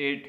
8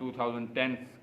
2010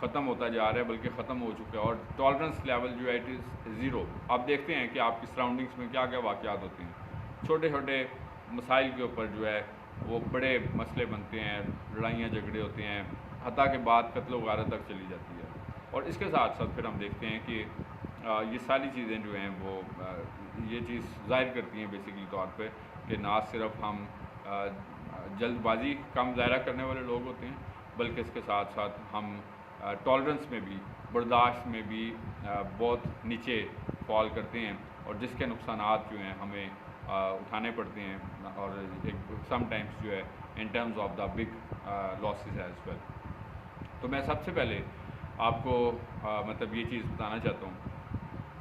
ختم ہوتا جا رہا ہے، بلکہ ختم ہو چکا ہے، اور ٹالرنس لیول جو ہے اٹ از زیرو. آپ دیکھتے ہیں کہ آپ کی سراؤنڈنگس میں کیا کیا واقعات ہوتے ہیں. چھوٹے چھوٹے مسائل کے اوپر جو ہے وہ بڑے مسئلے بنتے ہیں، لڑائیاں جھگڑے ہوتے ہیں، حتیٰ کہ بات قتل و غارت تک چلی جاتی ہے. اور اس کے ساتھ ساتھ پھر ہم دیکھتے ہیں کہ یہ ساری چیزیں جو ہیں وہ یہ چیز ظاہر کرتی ہیں بیسیکلی طور پہ کہ نہ صرف ہم جلد بازی کا مظاہرہ کرنے والے لوگ ہوتے ہیں، بلکہ اس کے ساتھ ساتھ ہم ٹالرنس میں بھی، برداشت میں بھی بہت نیچے فال کرتے ہیں، اور جس کے نقصانات جو ہیں ہمیں اٹھانے پڑتے ہیں، اور سم ٹائمس جو ہے in terms of the big losses as well. تو میں سب سے پہلے آپ کو مطلب یہ چیز بتانا چاہتا ہوں.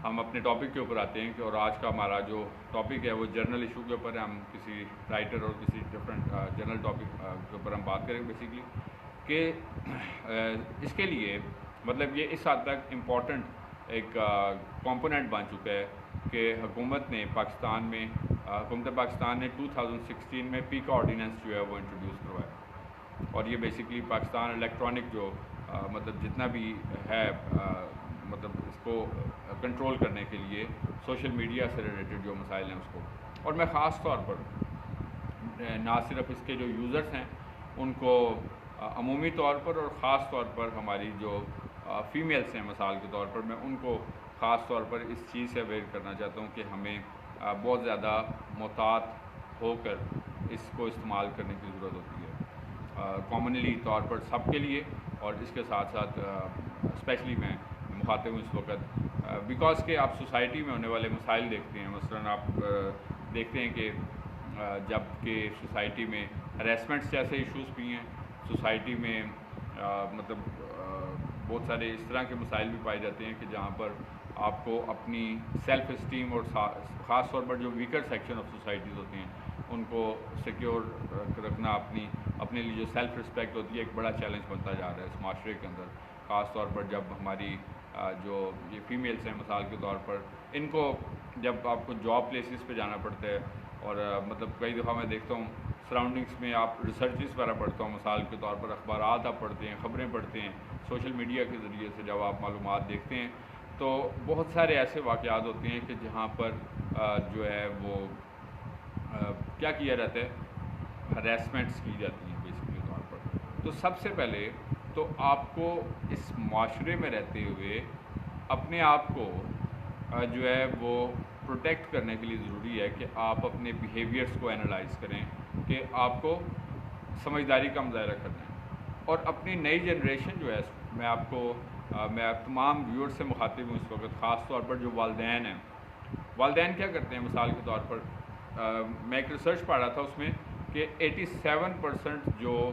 ہم اپنے ٹاپک کے اوپر آتے ہیں کہ اور آج کا ہمارا جو ٹاپک ہے وہ جرنل ایشو کے اوپر ہے. ہم کسی رائٹر اور کسی ڈفرینٹ جرنل ٹاپک کے اوپر ہم بات کریں گے بیسیکلی کہ اس کے لیے مطلب یہ اس حد تک امپورٹنٹ ایک کمپوننٹ بن چکا ہے کہ حکومت نے پاکستان میں حکومت پاکستان نے 2016 میں پیکا آرڈیننس جو ہے وہ انٹروڈیوس کروایا. اور یہ بیسیکلی پاکستان الیکٹرانک جو مطلب جتنا بھی ہے مطلب اس کو کنٹرول کرنے کے لیے سوشل میڈیا سے ریلیٹڈ جو مسائل ہیں اس کو، اور میں خاص طور پر نہ صرف اس کے جو یوزرز ہیں ان کو عمومی طور پر اور خاص طور پر ہماری جو فیمیلس ہیں مثال کے طور پر، میں ان کو خاص طور پر اس چیز سے اویئر کرنا چاہتا ہوں کہ ہمیں بہت زیادہ محتاط ہو کر اس کو استعمال کرنے کی ضرورت ہوتی ہے کامنلی طور پر سب کے لیے. اور اس کے ساتھ ساتھ اسپیشلی میں مخاطب ہوں اس وقت بیکاز کہ آپ سوسائٹی میں ہونے والے مسائل دیکھتے ہیں. مثلاً آپ دیکھتے ہیں کہ جب کہ سوسائٹی میں ہریسمنٹس جیسے ایشوز بھی ہیں، سوسائٹی میں مطلب بہت سارے اس طرح کے مسائل بھی پائے جاتے ہیں کہ جہاں پر آپ کو اپنی سیلف اسٹیم اور خاص طور پر جو ویکر سیکشن آف سوسائٹیز ہوتے ہیں ان کو سیکیور رکھنا، اپنے لیے جو سیلف رسپیکٹ ہوتی ہے ایک بڑا چیلنج بنتا جا رہا ہے اس معاشرے کے اندر. خاص طور پر جب ہماری جو یہ فیمیلس ہیں مثال کے طور پر، ان کو جب آپ کو جاب پلیسز پہ جانا پڑتا ہے، اور مطلب کئی دفعہ میں دیکھتا ہوں سراؤنڈنگس میں آپ ریسرچز وغیرہ پڑھتا ہوں، مثال کے طور پر اخبارات آپ پڑھتے ہیں، خبریں پڑھتے ہیں، سوشل میڈیا کے ذریعے سے جب آپ معلومات دیکھتے ہیں تو بہت سارے ایسے واقعات ہوتے ہیں کہ جہاں پر جو ہے وہ کیا کیا جاتا ہے، ہریسمنٹس کی جاتی ہیں بیسیکلی طور پر. تو سب سے پہلے تو آپ کو اس معاشرے میں رہتے ہوئے اپنے آپ کو جو ہے وہ پروٹیکٹ کرنے کے لیے ضروری ہے کہ آپ اپنے بیہیویئرس کو انالائز کریں، کہ آپ کو سمجھداری کا مظاہرہ کرنا ہے. اور اپنی نئی جنریشن جو ہے میں تمام ویورز سے مخاطب ہوں اس وقت، خاص طور پر جو والدین ہیں. والدین کیا کرتے ہیں مثال کے طور پر میں ایک ریسرچ پڑھ رہا تھا اس میں کہ 87% جو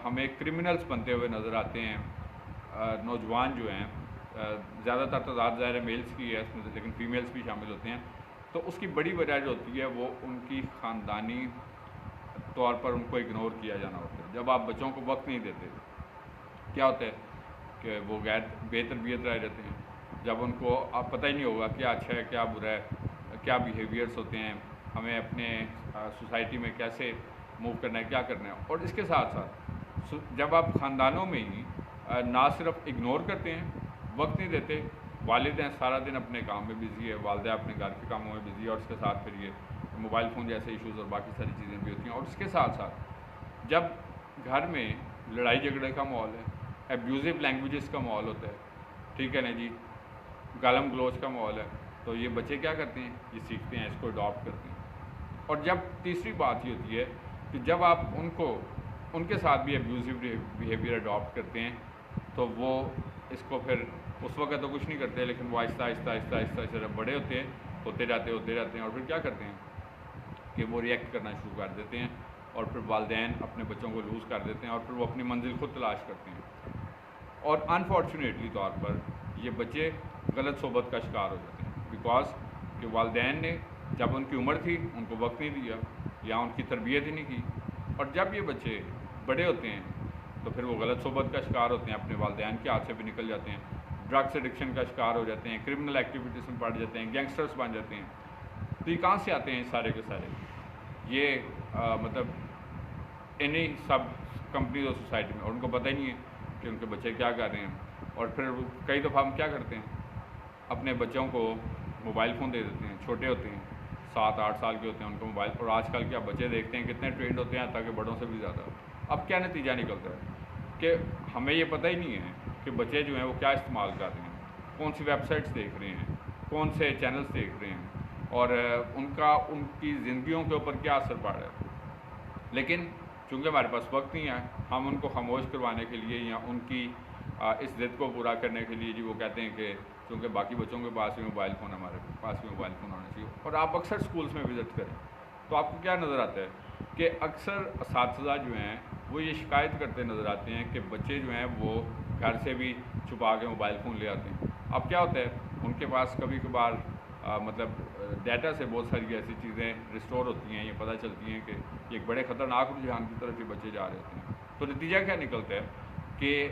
ہمیں کرمنلز بنتے ہوئے نظر آتے ہیں نوجوان جو ہیں، زیادہ تر تعداد ظاہر میلز کی ہے اس میں لیکن فیمیلز بھی شامل ہوتے ہیں. تو اس کی بڑی وجہ جو ہوتی ہے وہ ان کی خاندانی طور پر ان کو اگنور کیا جانا ہوتا ہے. جب آپ بچوں کو وقت نہیں دیتے کیا ہوتا ہے کہ وہ بے تربیت رہ جاتے ہیں. جب ان کو آپ پتہ ہی نہیں ہوگا کیا اچھا ہے کیا برا ہے، کیا بیہیویئرس ہوتے ہیں، ہمیں اپنے سوسائٹی میں کیسے موو کرنا ہے، کیا کرنا ہے. اور اس کے ساتھ ساتھ جب آپ خاندانوں میں ہی نہ صرف اگنور کرتے ہیں، وقت نہیں دیتے، والدین سارا دن اپنے کام میں بزی ہے، والدہ اپنے گھر کے کاموں میں بزی ہے، اور اس کے ساتھ پھر یہ موبائل فون جیسے ایشوز اور باقی ساری چیزیں بھی ہوتی ہیں. اور اس کے ساتھ ساتھ جب گھر میں لڑائی جھگڑے کا ماحول ہے، ایبیوزو لینگویجز کا ماحول ہوتا ہے، ٹھیک ہے نا جی، گالم گلوچ کا ماحول ہے، تو یہ بچے کیا کرتے ہیں، یہ سیکھتے ہیں، اس کو اڈاپٹ کرتے ہیں. اور جب تیسری بات یہ ہوتی ہے کہ جب آپ ان کے ساتھ بھی ایبیوزو بیہیویئر اڈاپٹ کرتے ہیں تو وہ اس کو پھر اس وقت تو کچھ نہیں کرتے، لیکن وہ آہستہ آہستہ جب بڑے ہوتے جاتے ہیں اور پھر کیا کرتے ہیں کہ وہ ریئیکٹ کرنا شروع کر دیتے ہیں، اور پھر والدین اپنے بچوں کو لوز کر دیتے ہیں، اور پھر وہ اپنی منزل خود تلاش کرتے ہیں. اور انفارچونیٹلی طور پر یہ بچے غلط صحبت کا شکار ہو جاتے ہیں، بیکاز کہ والدین نے جب ان کی عمر تھی ان کو وقت نہیں دیا یا ان کی تربیت ہی نہیں کی. اور جب یہ بچے بڑے ہوتے ہیں تو پھر وہ غلط صحبت کا شکار ہوتے ہیں، اپنے والدین کے ہاتھ سے بھی نکل جاتے ہیں، ڈرگس ایڈکشن کا شکار ہو جاتے ہیں، کرمنل ایکٹیویٹیز میں پڑ جاتے ہیں، گینگسٹرز بن جاتے ہیں. تو یہ کہاں سے آتے ہیں سارے کے سارے؟ یہ مطلب انہی سب کمپنیز اور سوسائٹی میں، اور ان کو پتہ ہی نہیں ہے کہ ان کے بچے کیا کر رہے ہیں، اور پھر کئی دفعہ ہم کیا کرتے ہیں، اپنے بچوں کو موبائل فون دے دیتے ہیں، چھوٹے ہوتے ہیں 7-8 سال کے ہوتے ہیں ان کو موبائل، اور آج کل کیا بچے دیکھتے ہیں کتنے ٹرینڈ ہوتے ہیں تاکہ بڑوں سے بھی زیادہ۔ اب کیا نتیجہ نکلتا ہے کہ ہمیں یہ پتہ ہی نہیں ہے کہ بچے جو ہیں وہ کیا استعمال کر رہے ہیں، کون سی ویب سائٹس دیکھ رہے ہیں، کون سے چینلز دیکھ رہے ہیں، اور ان کی زندگیوں کے اوپر کیا اثر پڑ رہا ہے۔ لیکن چونکہ ہمارے پاس وقت نہیں ہے، ہم ان کو خاموش کروانے کے لیے یا ان کی اس ضد کو پورا کرنے کے لیے وہ کہتے ہیں کہ چونکہ باقی بچوں کے پاس بھی موبائل فون، ہمارے پاس بھی موبائل فون ہونا چاہیے۔ اور آپ اکثر اسکولس میں وزٹ کریں تو آپ کو کیا نظر آتا ہے کہ اکثر اساتذہ جو ہیں وہ یہ شکایت کرتے نظر آتے ہیں کہ بچے جو ہیں وہ گھر سے بھی چھپا کے موبائل فون لے آتے ہیں۔ اب کیا ہوتا ہے، ان کے پاس کبھی کبھار مطلب ڈیٹا سے بہت ساری ایسی چیزیں ریسٹور ہوتی ہیں، یہ پتہ چلتی ہیں کہ ایک بڑے خطرناک رجحان کی طرف یہ بچے جا رہے ہوتے ہیں۔ تو نتیجہ کیا نکلتا ہے کہ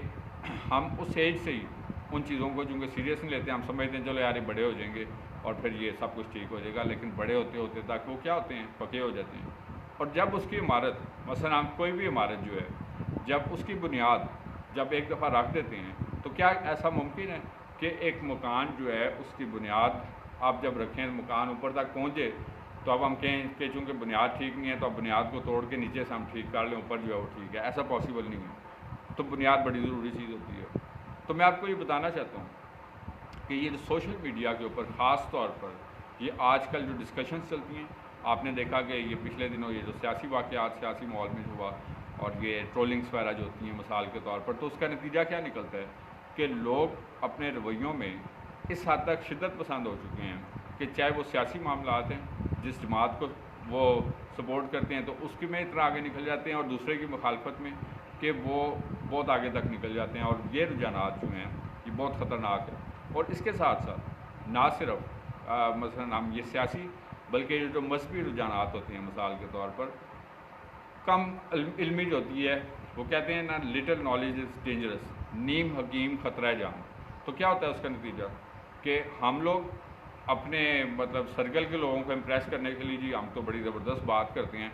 ہم اس ایج سے ہی ان چیزوں کو چونکہ سیریس نہیں لیتے، ہم سمجھتے ہیں چلو یار یہ بڑے ہو جائیں گے اور پھر یہ سب کچھ ٹھیک ہو جائے گا، لیکن بڑے ہوتے ہوتے تک وہ کیا ہوتے ہیں، پکے ہو جاتے ہیں۔ اور جب اس کی عمارت، مثلا ہم کوئی بھی عمارت جو ہے، جب اس کی بنیاد جب ایک دفعہ رکھ دیتے ہیں تو کیا ایسا ممکن ہے کہ ایک مکان جو ہے اس کی بنیاد آپ جب رکھیں، مکان اوپر تک پہنچے تو اب ہم کہیں کہ چونکہ بنیاد ٹھیک نہیں ہے تو اب بنیاد کو توڑ کے نیچے سے ہم ٹھیک کر لیں، اوپر جو ہے وہ ٹھیک ہے؟ ایسا پاسبل نہیں ہے۔ تو بنیاد بڑی ضروری چیز ہوتی ہے۔ تو میں آپ کو یہ بتانا چاہتا ہوں کہ یہ جو سوشل میڈیا کے اوپر خاص طور پر یہ آج کل جو ڈسکشنز چلتی ہیں، آپ نے دیکھا کہ یہ پچھلے دنوں یہ جو سیاسی واقعات سیاسی ماحول میں ہوا اور یہ ٹرولنگس وغیرہ جو ہوتی ہیں مثال کے طور پر، تو اس کا نتیجہ کیا نکلتا ہے کہ لوگ اپنے رویوں میں اس حد تک شدت پسند ہو چکے ہیں کہ چاہے وہ سیاسی معاملات ہیں، جس جماعت کو وہ سپورٹ کرتے ہیں تو اس کی میں اتنا آگے نکل جاتے ہیں، اور دوسرے کی مخالفت میں کہ وہ بہت آگے تک نکل جاتے ہیں۔ اور یہ رجحانات جو ہیں یہ بہت خطرناک ہے۔ اور اس کے ساتھ ساتھ نہ صرف مثلا ہم یہ سیاسی بلکہ یہ جو مذہبی رجحانات ہوتے ہیں، مثال کے طور پر کم علمی جو ہوتی ہے، وہ کہتے ہیں نا لٹل نالج از ڈینجرس، نیم حکیم خطرہ جان۔ تو کیا ہوتا ہے اس کا نتیجہ کہ ہم لوگ اپنے مطلب سرکل کے لوگوں کو امپریس کرنے کے لیے جی ہم تو بڑی زبردست بات کرتے ہیں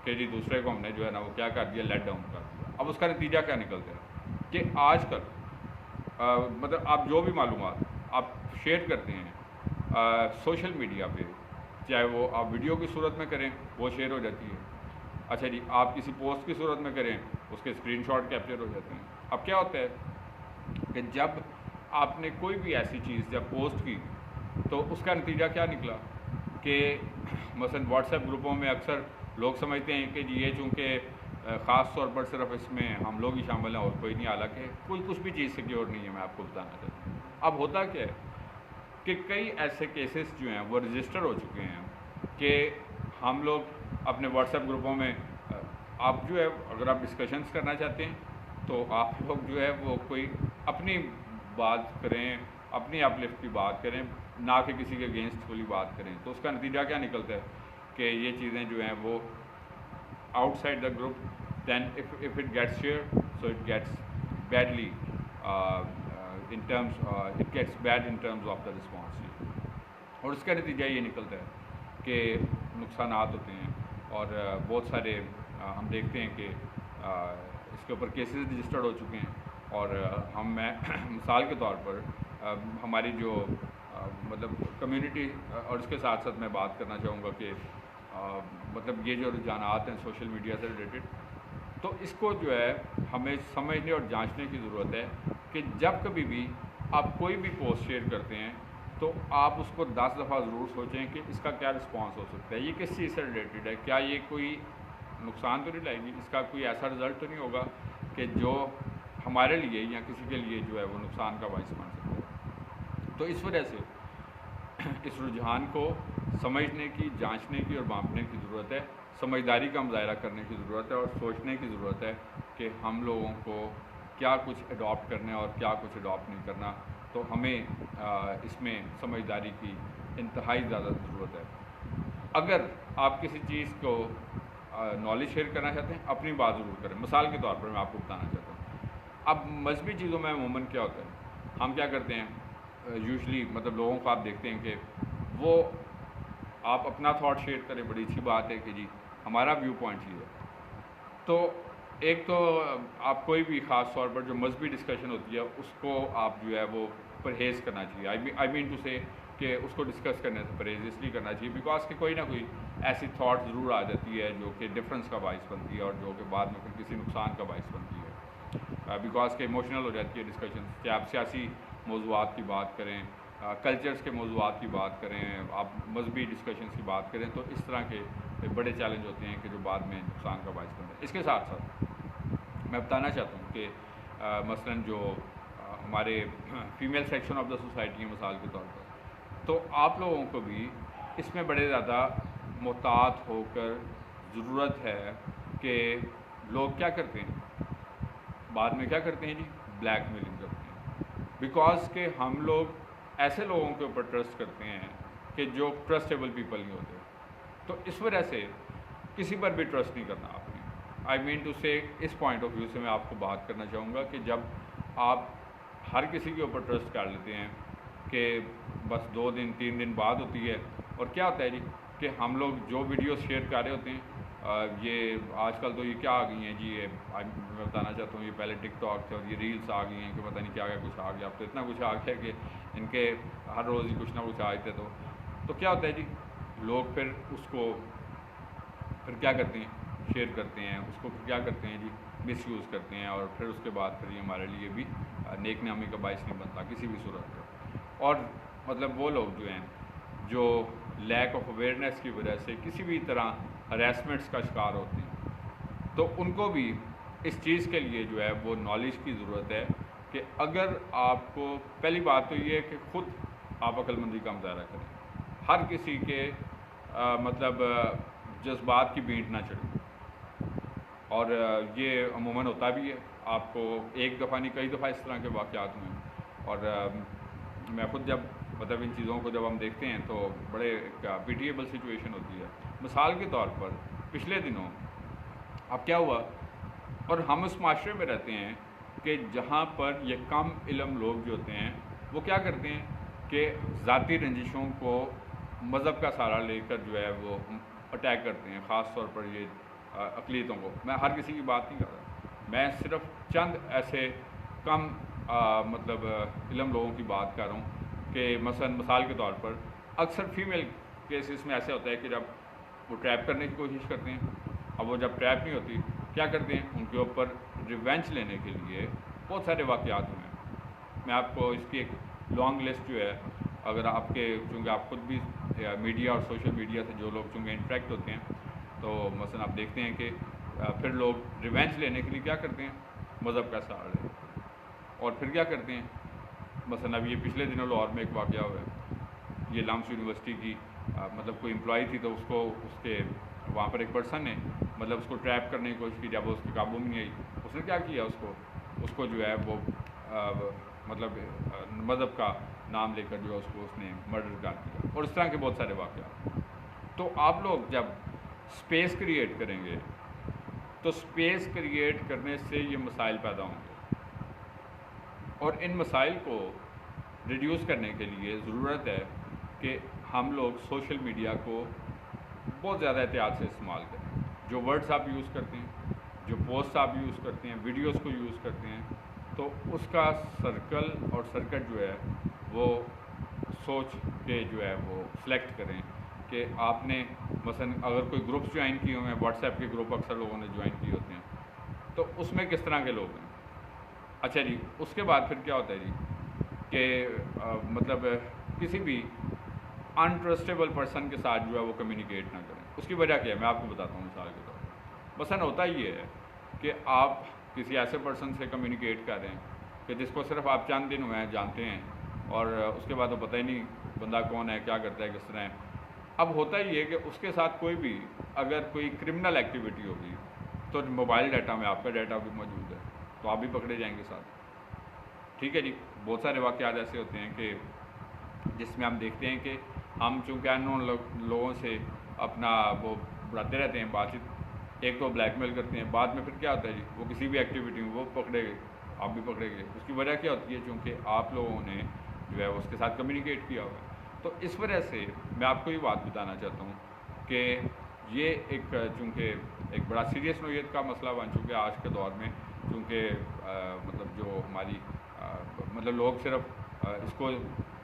کہ جی دوسرے کو ہم نے جو ہے نا وہ کیا کر دیا، لیٹ ڈاؤن کر دیا۔ اب اس کا نتیجہ کیا نکلتا ہے کہ آج کل مطلب آپ جو بھی معلومات آپ شیئر کرتے ہیں سوشل میڈیا پہ، چاہے وہ آپ ویڈیو کی صورت میں کریں وہ شیئر ہو جاتی ہے، اچھا جی آپ کسی پوسٹ کی صورت میں کریں اس کے اسکرین شاٹ کیپچر ہو جاتے ہیں۔ اب کیا ہوتا ہے کہ جب آپ نے کوئی بھی ایسی چیز جب پوسٹ کی تو اس کا نتیجہ کیا نکلا کہ مثلا واٹس ایپ گروپوں میں اکثر لوگ سمجھتے ہیں کہ جی یہ چونکہ خاص طور پر صرف اس میں ہم لوگ ہی شامل ہیں اور کوئی نہیں، حالانکہ کوئی کچھ بھی چیز سیکیور نہیں ہے۔ میں آپ کو بتانا چاہتا ہوں اب ہوتا کیا ہے کہ کئی ایسے کیسز جو ہیں وہ رجسٹر ہو چکے ہیں کہ ہم لوگ اپنے واٹس ایپ گروپوں میں آپ جو ہے اگر آپ ڈسکشنز کرنا چاہتے ہیں تو آپ لوگ جو ہے وہ کوئی اپنی بات کریں، اپنی اپ لفٹ کی بات کریں، نہ کہ کسی کے اگینسٹ کھلی بات کریں۔ تو اس کا نتیجہ کیا نکلتا ہے کہ یہ چیزیں جو ہیں وہ outside the group, then if it gets shared so it gets badly in terms it gets bad in terms of the response۔ اور اس کا نتیجہ یہ نکلتا ہے کہ نقصانات ہوتے ہیں، اور بہت سارے ہم دیکھتے ہیں کہ اس کے اوپر کیسز رجسٹرڈ ہو چکے ہیں۔ اور میں مثال کے طور پر ہماری جو مطلب کمیونٹی، اور اس کے ساتھ ساتھ میں بات کرنا چاہوں گا کہ مطلب یہ جو رجحانات ہیں سوشل میڈیا سے ریلیٹڈ، تو اس کو جو ہے ہمیں سمجھنے اور جانچنے کی ضرورت ہے کہ جب کبھی بھی آپ کوئی بھی پوسٹ شیئر کرتے ہیں تو آپ اس کو 10 دفعہ ضرور سوچیں کہ اس کا کیا رسپانس ہو سکتا ہے، یہ کس چیز سے ریلیٹڈ ہے، کیا یہ کوئی نقصان تو نہیں لائے گی، اس کا کوئی ایسا رزلٹ تو نہیں ہوگا کہ جو ہمارے لیے یا کسی کے لیے جو ہے وہ نقصان کا باعث بن سکتا ہے۔ تو اس وجہ سے اس رجحان کو سمجھنے کی، جانچنے کی اور بانٹنے کی ضرورت ہے، سمجھداری کا مظاہرہ کرنے کی ضرورت ہے، اور سوچنے کی ضرورت ہے کہ ہم لوگوں کو کیا کچھ اڈاپٹ کرنا ہے اور کیا کچھ اڈاپٹ نہیں کرنا۔ تو ہمیں اس میں سمجھداری کی انتہائی زیادہ ضرورت ہے۔ اگر آپ کسی چیز کو نالج شیئر کرنا چاہتے ہیں اپنی بات ضرور کریں۔ مثال کے طور پر میں آپ کو بتانا چاہتا ہوں، اب مذہبی چیزوں میں عموماً کیا ہوتا ہے، ہم کیا کرتے ہیں یوزلی مطلب لوگوں کو آپ دیکھتے ہیں کہ وہ آپ اپنا تھاٹ شیئر کریں، بڑی اچھی بات ہے کہ جی ہمارا ویو پوائنٹ یہ ہے، تو ایک تو آپ کوئی بھی خاص طور پر جو مذہبی ڈسکشن ہوتی ہے اس کو آپ جو ہے وہ پرہیز کرنا چاہیے. آئی مین ٹو سے کہ اس کو ڈسکس کرنے سے پرہیز اس لیے کرنا چاہیے بیکاز کہ کوئی نہ کوئی ایسی تھاٹ ضرور آ جاتی ہے جو کہ ڈفرینس کا باعث بنتی ہے اور جو کہ بعد میں پھر کسی نقصان کا باعث بنتی ہے. بیکاز کہ ایموشنل ہو جاتی ہے ڈسکشن کہ آپ سیاسی موضوعات کی بات کریں, کلچرز کے موضوعات کی بات کریں, آپ مذہبی ڈسکشنز کی بات کریں, تو اس طرح کے بڑے چیلنج ہوتے ہیں کہ جو بعد میں نقصان کا باعث بنتے ہیں. اس کے ساتھ ساتھ میں بتانا چاہتا ہوں کہ مثلاً جو ہمارے female section of the society ہے مثال کے طور پر, تو آپ لوگوں کو بھی اس میں بڑے زیادہ محتاط ہو کر ضرورت ہے کہ لوگ کیا کرتے ہیں بعد میں کیا کرتے ہیں جی, بلیک میلنگ کرتے ہیں. بیکاز کہ ہم لوگ ایسے لوگوں کے اوپر ٹرسٹ کرتے ہیں کہ جو ٹرسٹیبل پیپل نہیں ہوتے, تو اس وجہ سے کسی پر بھی ٹرسٹ نہیں کرنا آپ نے. آئی مین ٹو سے اس پوائنٹ آف ویو سے میں آپ کو بات کرنا چاہوں گا کہ جب آپ ہر کسی کے اوپر ٹرسٹ کر لیتے ہیں کہ بس 2 دن 3 دن بعد ہوتی ہے, اور کیا ہوتا ہے جی کہ ہم لوگ جو ویڈیوز شیئر کر رہے ہوتے ہیں, یہ آج کل تو یہ کیا آ گئی ہیں جی, میں بتانا چاہتا ہوں یہ پہلے ٹک ٹاک تھے اور یہ ریلس آ گئی ہیں کہ پتہ نہیں کیا کچھ آ گیا. اب تو اتنا کچھ آ گیا کہ ان کے ہر روز ہی کچھ نہ کچھ آئے تھے. تو کیا ہوتا ہے جی, لوگ پھر اس کو پھر کیا کرتے ہیں, شیئر کرتے ہیں, اس کو کیا کرتے ہیں جی, مس یوز کرتے ہیں, اور پھر اس کے بعد پھر یہ ہمارے لیے بھی نیک نامی کا باعث نہیں بنتا کسی بھی صورت میں. اور مطلب وہ لوگ جو ہیں جو لیک آف اویئرنیس کی وجہ سے کسی بھی طرح ہراسمنٹس کا شکار ہوتے ہیں, تو ان کو بھی اس چیز کے لیے جو ہے وہ نالج کی ضرورت ہے کہ اگر آپ کو پہلی بات تو یہ ہے کہ خود آپ عقل مندی کا مظاہرہ کریں, ہر کسی کے مطلب جذبات کی بینٹ نہ چڑھیں. اور یہ عموماً ہوتا بھی ہے, آپ کو ایک دفعہ نہیں کئی دفعہ اس طرح کے واقعات ہوئے ہیں. اور میں خود جب مطلب ان چیزوں کو جب ہم دیکھتے ہیں تو بڑے پیٹیبل سچویشن ہوتی ہے. مثال کے طور پر پچھلے دنوں اب کیا ہوا, اور ہم اس معاشرے میں رہتے ہیں کہ جہاں پر یہ کم علم لوگ جو ہوتے ہیں وہ کیا کرتے ہیں کہ ذاتی رنجشوں کو مذہب کا سہارا لے کر جو ہے وہ اٹیک کرتے ہیں, خاص طور پر یہ اقلیتوں کو. میں ہر کسی کی بات نہیں کر رہا, میں صرف چند ایسے کم مطلب علم لوگوں کی بات کر رہا ہوں کہ مثال کے طور پر اکثر فیمیل کیسز میں ایسے ہوتا ہے کہ جب وہ ٹریپ کرنے کی کوشش کرتے ہیں, اب وہ جب ٹریپ نہیں ہوتی کیا کرتے ہیں, ان کے اوپر ریونج لینے کے لیے بہت سارے واقعات ہوئے ہیں. میں آپ کو اس کی ایک لانگ لسٹ جو ہے, اگر آپ کے چونکہ آپ خود بھی میڈیا اور سوشل میڈیا سے جو لوگ چونکہ انٹریکٹ ہوتے ہیں, تو مثلا آپ دیکھتے ہیں کہ پھر لوگ ریونج لینے کے لیے کیا کرتے ہیں, مذہب کا سہارا لیتے ہیں. اور پھر کیا کرتے ہیں, مثلا اب یہ پچھلے دنوں لاہور میں ایک واقعہ ہوا ہے, یہ لامس یونیورسٹی کی مطلب کوئی امپلائی تھی, تو اس کے وہاں پر ایک پرسن نے مطلب اس کو ٹریپ کرنے کی کوشش کی. جب وہ اس کے قابو میں نہیں آئی, اس نے کیا کیا, اس کو جو ہے وہ مطلب مذہب کا نام لے کر جو ہے اس نے مرڈر کر دیا. اور اس طرح کے بہت سارے واقعات. تو آپ لوگ جب اسپیس کریٹ کریں گے تو اسپیس کریٹ کرنے سے یہ مسائل پیدا ہوں گے, اور ان مسائل کو ریڈیوس کرنے کے لیے ضرورت ہے کہ ہم لوگ سوشل میڈیا کو بہت زیادہ احتیاط سے استعمال کریں. جو ورڈز آپ یوز کرتے ہیں, جو پوسٹ آپ یوز کرتے ہیں, ویڈیوز کو یوز کرتے ہیں, تو اس کا سرکل اور سرکٹ جو ہے وہ سوچ کے جو ہے وہ سلیکٹ کریں کہ آپ نے مثلا اگر کوئی گروپس جوائن کیے ہوئے ہیں, واٹس ایپ کے گروپ اکثر لوگوں نے جوائن کیے ہوتے ہیں, تو اس میں کس طرح کے لوگ ہیں. اچھا جی, اس کے بعد پھر کیا ہوتا ہے جی کہ مطلب کسی بھی انٹرسٹیبل پرسن کے ساتھ جو ہے وہ کمیونیکیٹ نہ کریں. اس کی وجہ کیا ہے, میں آپ کو بتاتا ہوں. مثال کے طور پر مثلا ہوتا یہ ہے کہ آپ کسی ایسے پرسن سے کمیونیکیٹ کر رہے ہیں کہ جس کو صرف آپ چند دن ہوئے ہیں جانتے ہیں, اور اس کے بعد تو پتہ ہی نہیں بندہ کون ہے, کیا کرتا ہے, کس طرح ہے. اب ہوتا ہی ہے کہ اس کے ساتھ کوئی بھی اگر کوئی کرمنل ایکٹیویٹی ہوگی تو موبائل ڈیٹا میں آپ کا ڈیٹا بھی موجود ہے, تو آپ بھی پکڑے جائیں گے ساتھ. ٹھیک ہے جی. بہت سارے واقعات ایسے ہوتے ہیں کہ جس میں ہم دیکھتے ہیں کہ ہم چونکہ ان نون لوگوں سے اپنا وہ بڑھاتے رہتے ہیں بات چیت, ایک تو بلیک میل کرتے ہیں, بعد میں پھر کیا ہوتا ہے جی وہ کسی بھی ایکٹیویٹی میں وہ پکڑے گئے, آپ بھی پکڑے گئے. اس کی وجہ کیا ہوتی ہے, چونکہ آپ لوگوں نے جو ہے اس کے ساتھ کمیونیکیٹ کیا ہوا ہے. تو اس وجہ سے میں آپ کو یہ بات بتانا چاہتا ہوں کہ یہ ایک چونکہ ایک بڑا سیریس نوعیت کا مسئلہ بن چکا ہے آج کے دور میں، کیونکہ مطلب جو ہماری مطلب لوگ صرف اس کو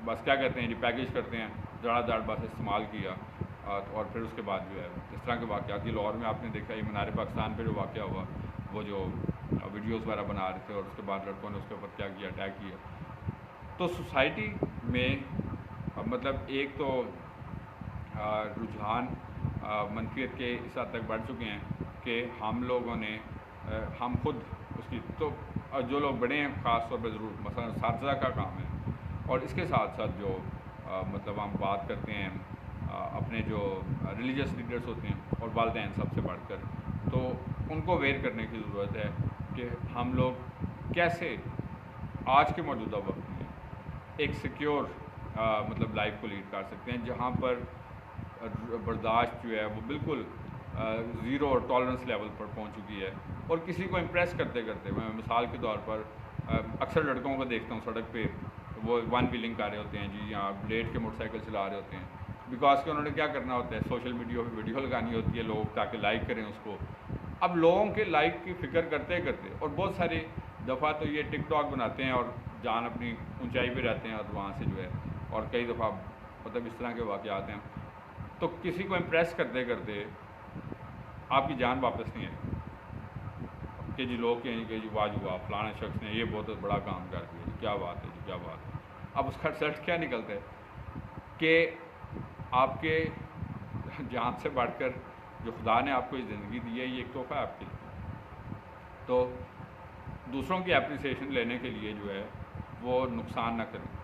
بس کیا کہتے ہیں پیکیج کرتے ہیں، دڑا دڑ بس استعمال کیا، اور پھر اس کے بعد جو ہے اس طرح کے واقعات کی لاہور میں آپ نے دیکھا، یہ مینار پاکستان پہ جو واقعہ ہوا، وہ جو ویڈیوز وغیرہ بنا رہے تھے اور اس کے بعد لڑکوں نے اس کے اوپر کیا کیا، اٹیک کیا. تو سوسائٹی میں مطلب ایک تو رجحان منفیت کے اس حد تک بڑھ چکے ہیں کہ ہم لوگوں نے ہم خود اس کی تو جو لوگ بڑے ہیں خاص طور پہ ضرور مثلا اساتذہ کا کام ہے، اور اس کے ساتھ ساتھ جو مطلب ہم بات کرتے ہیں اپنے جو ریلیجس لیڈرز ہوتے ہیں اور والدین سب سے بڑھ کر، تو ان کو اویئر کرنے کی ضرورت ہے کہ ہم لوگ کیسے آج کے موجودہ وقت میں ایک سیکیور مطلب لائف کو لیڈ کر سکتے ہیں، جہاں پر برداشت جو ہے وہ بالکل زیرو اور ٹالرنس لیول پر پہنچ چکی ہے. اور کسی کو امپریس کرتے کرتے میں مثال کے طور پر اکثر لڑکوں کو دیکھتا ہوں سڑک پہ وہ ون ویلنگ کر رہے ہوتے ہیں جی، یا بلیڈ کے موٹر سائیکل چلا رہے ہوتے ہیں، بیکاز کہ انہوں نے کیا کرنا ہوتا ہے، سوشل میڈیا پہ ویڈیو لگانی ہوتی ہے لوگ تاکہ لائک کریں اس کو. اب لوگوں کے لائک کی فکر کرتے کرتے اور بہت ساری دفعہ تو یہ ٹک ٹاک بناتے ہیں اور جان اپنی اونچائی پہ رہتے ہیں اور وہاں سے جو ہے، اور کئی دفعہ مطلب اس طرح کے واقعات ہیں، تو کسی کو امپریس کرتے کرتے آپ کی جان واپس نہیں آئی کہ جی لوگ کہیں کہ جی واہ جی واہ فلانے شخص نے یہ بہت بڑا کام کر دیا جی، کیا بات ہے جی، کیا بات ہے. اب اس کا رزلٹ کیا نکلتا ہے کہ آپ کے جان سے بڑھ کر جو خدا نے آپ کو یہ زندگی دی ہے، یہ ایک تحفہ ہے آپ کے لیے. تو دوسروں کی اپریسیشن لینے کے لیے جو ہے وہ نقصان نہ کریں.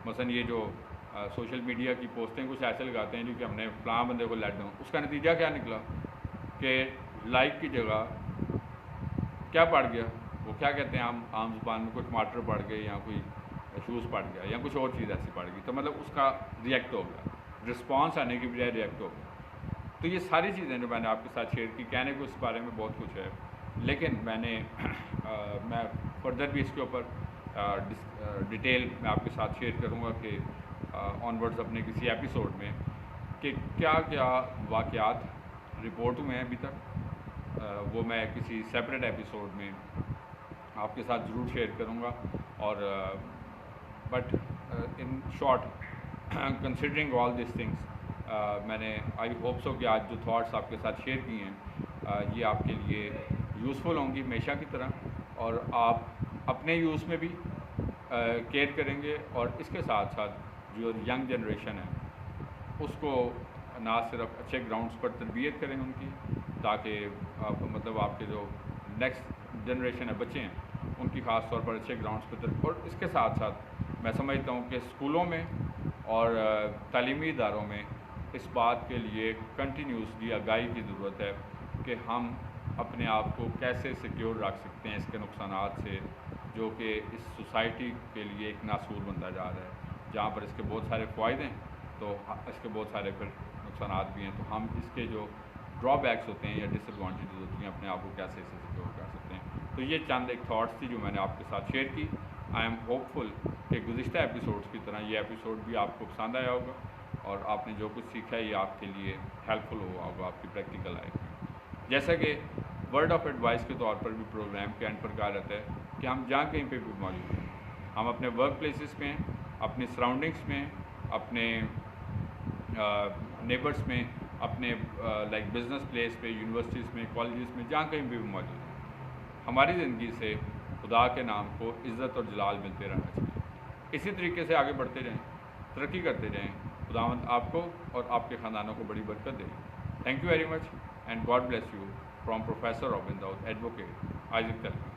مثلا یہ جو سوشل میڈیا کی پوسٹیں کچھ ایسے لگاتے ہیں جو کہ ہم نے فلاں بندے کو لیٹ دوں، اس کا نتیجہ کیا نکلا کہ لائک کی جگہ کیا پڑ گیا، وہ کیا کہتے ہیں عام زبان میں کوئی ٹماٹر پڑ گئے یا کوئی شوز پڑ گیا یا کچھ اور چیز ایسی پڑ گئی، تو مطلب اس کا ریئیکٹ ہو گیا، رسپانس آنے کی بجائے ریئیکٹ ہو گیا. تو یہ ساری چیزیں جو میں نے آپ کے ساتھ شیئر کی، کہنے کو اس بارے میں بہت کچھ ہے، لیکن میں فردر بھی اس کے اوپر ڈیٹیل میں آپ کے ساتھ شیئر کروں گا کہ آن ورڈز اپنے کسی ایپیسوڈ میں کہ کیا کیا واقعات رپورٹ ہوئے ہیں ابھی تک، وہ میں کسی سیپریٹ ایپیسوڈ میں آپ کے ساتھ ضرور شیئر کروں گا. اور but in short considering all these things, میں نے آئی ہوپ سو کہ آج جو تھاٹس آپ کے ساتھ شیئر کیے ہیں یہ آپ کے لیے یوزفل ہوں گی ہمیشہ کی طرح، اور آپ اپنے یوز میں بھی کیئر کریں گے، اور اس کے ساتھ ساتھ جو ینگ جنریشن ہے اس کو نہ صرف اچھے گراؤنڈز پر تربیت کریں ان کی، تاکہ مطلب آپ کے جو نیکسٹ جنریشن ہے بچے ہیں ان کی خاص طور پر اچھے گراؤنڈز پر اور اس کے ساتھ ساتھ میں سمجھتا ہوں کہ اسکولوں میں اور تعلیمی اداروں میں اس بات کے لیے کنٹینیوسلی آگاہی کی ضرورت ہے کہ ہم اپنے آپ کو کیسے سیکیور رکھ سکتے ہیں اس کے نقصانات سے، جو کہ اس سوسائٹی کے لیے ایک ناسور بنتا جا رہا ہے، جہاں پر اس کے بہت سارے فوائد ہیں تو اس کے بہت سارے پھر نقصانات بھی ہیں. تو ہم اس کے جو ڈرا بیکس ہوتے ہیں یا ڈس ایڈوانٹیجز ہوتی ہیں اپنے آپ کو کیسے اسے سیکیور کر سکتے ہیں. تو یہ چند ایک تھاٹس تھی جو میں نے آپ کے ساتھ شیئر کی. آئی ایم ہوپ فل کہ گزشتہ ایپیسوڈس کی طرح یہ ایپیسوڈ بھی آپ کو پسند آیا ہوگا اور آپ نے جو کچھ سیکھا ہے یہ آپ کے لیے ہیلپ فل ہوا ہوگا آپ کی پریکٹیکل لائف میں. جیسا کہ ورڈ آف ایڈوائس کے طور پر بھی پروگرام کے اینڈ پر کہا جاتا ہے کہ ہم جہاں کہیں پہ بھی موجود ہیں، ہم اپنے ورک پلیسز میں، اپنی سراؤنڈنگس میں، اپنے نیبرس میں، اپنے لائک بزنس پلیس پہ، یونیورسٹیز میں، کالجز میں، جہاں کہیں بھی موجود ہیں، ہماری زندگی سے خدا کے نام کو عزت اور جلال ملتے رہنا چاہیے. اسی طریقے سے آگے بڑھتے رہیں، ترقی کرتے رہیں. خداوند آپ کو اور آپ کے خاندانوں کو بڑی برکت دے. Thank you very much and God bless you from professor Robin Dawood advocate Isaac Tilak.